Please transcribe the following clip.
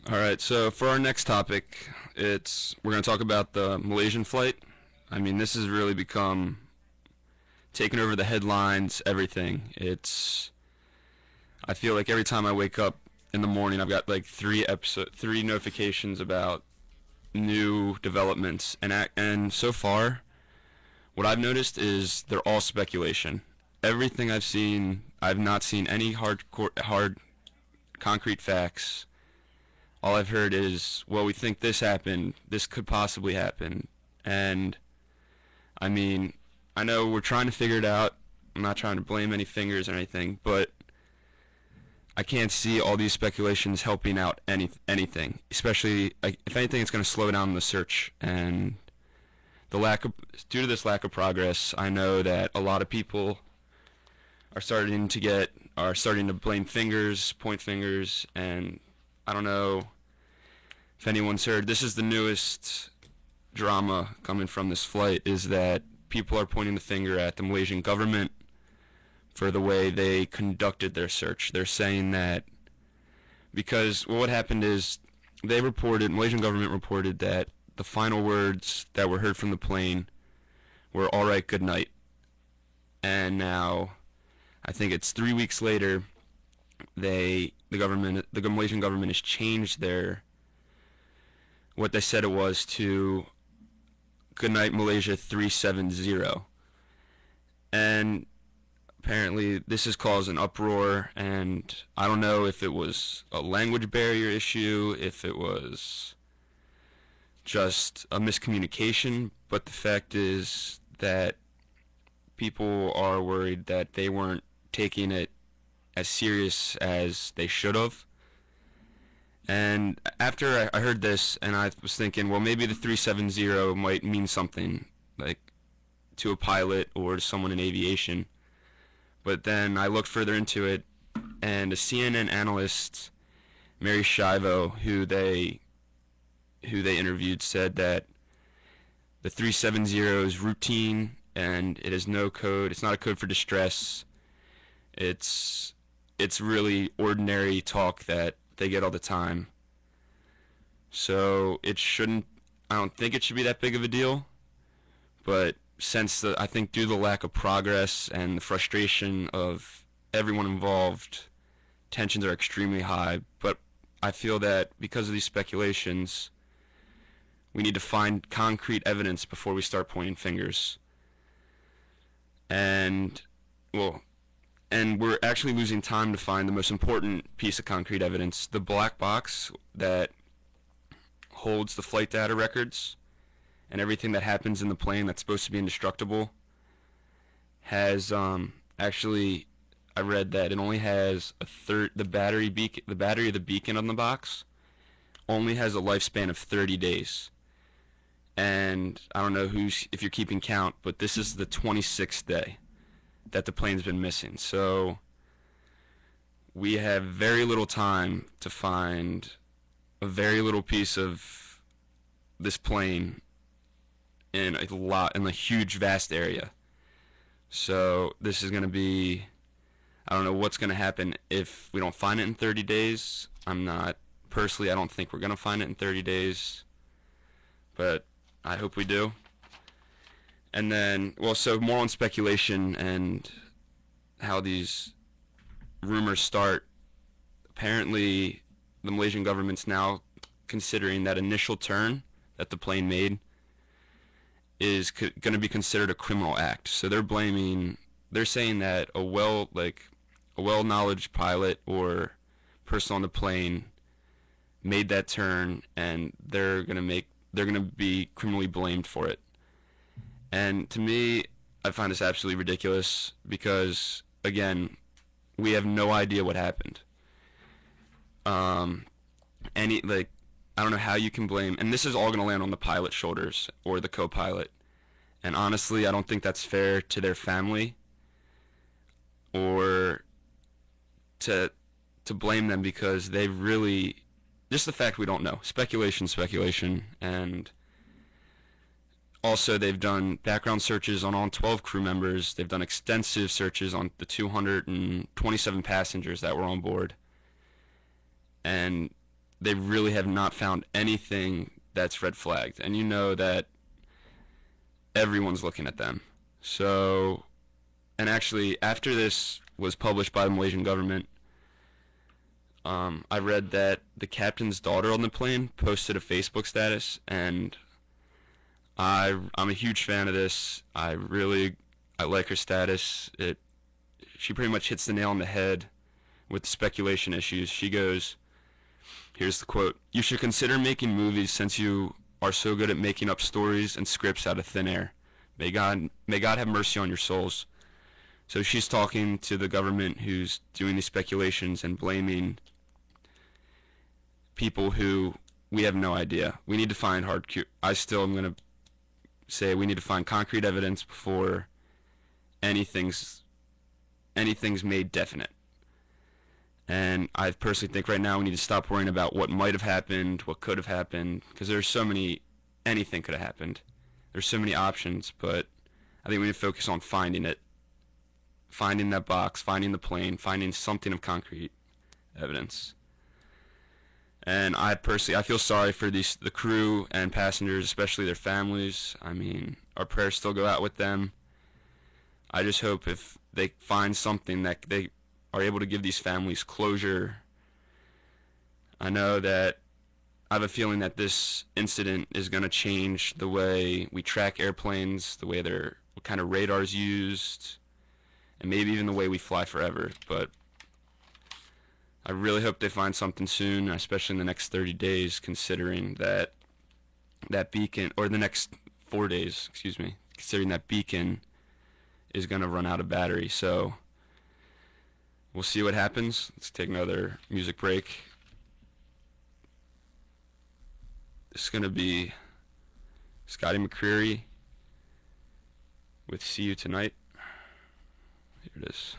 All right, so for our next topic, we're going to talk about the Malaysian flight. I mean, this has really become taking over the headlines, everything. I feel like every time I wake up in the morning, I've got like three notifications about new developments, and so far, what I've noticed is they're all speculation. Everything I've seen, I've not seen any hard concrete facts. All I've heard is, well, we think this happened, this could possibly happen. And I mean, I know we're trying to figure it out. I'm not trying to blame any fingers or anything, but I can't see all these speculations helping out anything. Especially, like, if anything, it's going to slow down the search. And due to this lack of progress, I know that a lot of people are starting to blame fingers, point fingers, and I don't know if anyone's heard. This is the newest drama coming from this flight, is that people are pointing the finger at the Malaysian government for the way they conducted their search. They're saying that because what happened is Malaysian government reported that the final words that were heard from the plane were "all right, good night." And now, I think it's 3 weeks later, the Malaysian government has changed what they said it was to "Good night, Malaysia 370." And apparently this has caused an uproar, and I don't know if it was a language barrier issue, if it was just a miscommunication, but the fact is that people are worried that they weren't taking it as serious as they should have. And after I heard this, and I was thinking, well, maybe the 370 might mean something, like to a pilot or to someone in aviation. But then I looked further into it, and a CNN analyst, Mary Shivo, who they interviewed, said that the 370 is routine and it is no code. It's not a code for distress. It's really ordinary talk that they get all the time. So I don't think it should be that big of a deal. But I think due to the lack of progress and the frustration of everyone involved, tensions are extremely high. But I feel that because of these speculations, we need to find concrete evidence before we start pointing fingers. And, well, we're actually losing time to find the most important piece of concrete evidence, the black box that holds the flight data records and everything that happens in the plane that's supposed to be indestructible. Has actually, I read that it only has the battery of the beacon on the box only has a lifespan of 30 days. And I don't know if you're keeping count, but this is the 26th day that the plane's been missing. So we have very little time to find a very little piece of this plane in a huge, vast area. So this is going to be, I don't know what's going to happen if we don't find it in 30 days. I don't think we're going to find it in 30 days, but I hope we do. And then, so more on speculation and how these rumors start. Apparently, the Malaysian government's now considering that initial turn that the plane made is going to be considered a criminal act. So they're saying that a well-knowledge pilot or person on the plane made that turn, and they're going to be criminally blamed for it. And to me, I find this absolutely ridiculous because, again, we have no idea what happened. I don't know how you can blame, and this is all going to land on the pilot's shoulders or the co-pilot. And honestly, I don't think that's fair to their family or to blame them, because they've really, just the fact we don't know. Speculation, and also they've done background searches on all 12 crew members. They've done extensive searches on the 227 passengers that were on board. And they really have not found anything that's red flagged, and you know that everyone's looking at them. So, and actually, after this was published by the Malaysian government, I read that the captain's daughter on the plane posted a Facebook status, and I'm a huge fan of this. I like her status. She pretty much hits the nail on the head with the speculation issues. She goes, here's the quote: "You should consider making movies since you are so good at making up stories and scripts out of thin air. May God have mercy on your souls." So she's talking to the government who's doing these speculations and blaming people who we have no idea. We need to find I still am going to say we need to find concrete evidence before anything's made definite. And I personally think right now we need to stop worrying about what might have happened, what could have happened, because there's so many, anything could have happened. There's so many options, but I think we need to focus on finding it. Finding that box, finding the plane, finding something of concrete evidence. And I feel sorry for the crew and passengers, especially their families. I mean, our prayers still go out with them. I just hope if they find something that they are able to give these families closure. I know that I have a feeling that this incident is going to change the way we track airplanes, the way what kind of radar is used, and maybe even the way we fly forever. But I really hope they find something soon, especially in the next 30 days, considering that beacon, or the next 4 days, excuse me, considering that beacon is going to run out of battery. So we'll see what happens. Let's take another music break. This is going to be Scotty McCreery with See You Tonight. Here it is.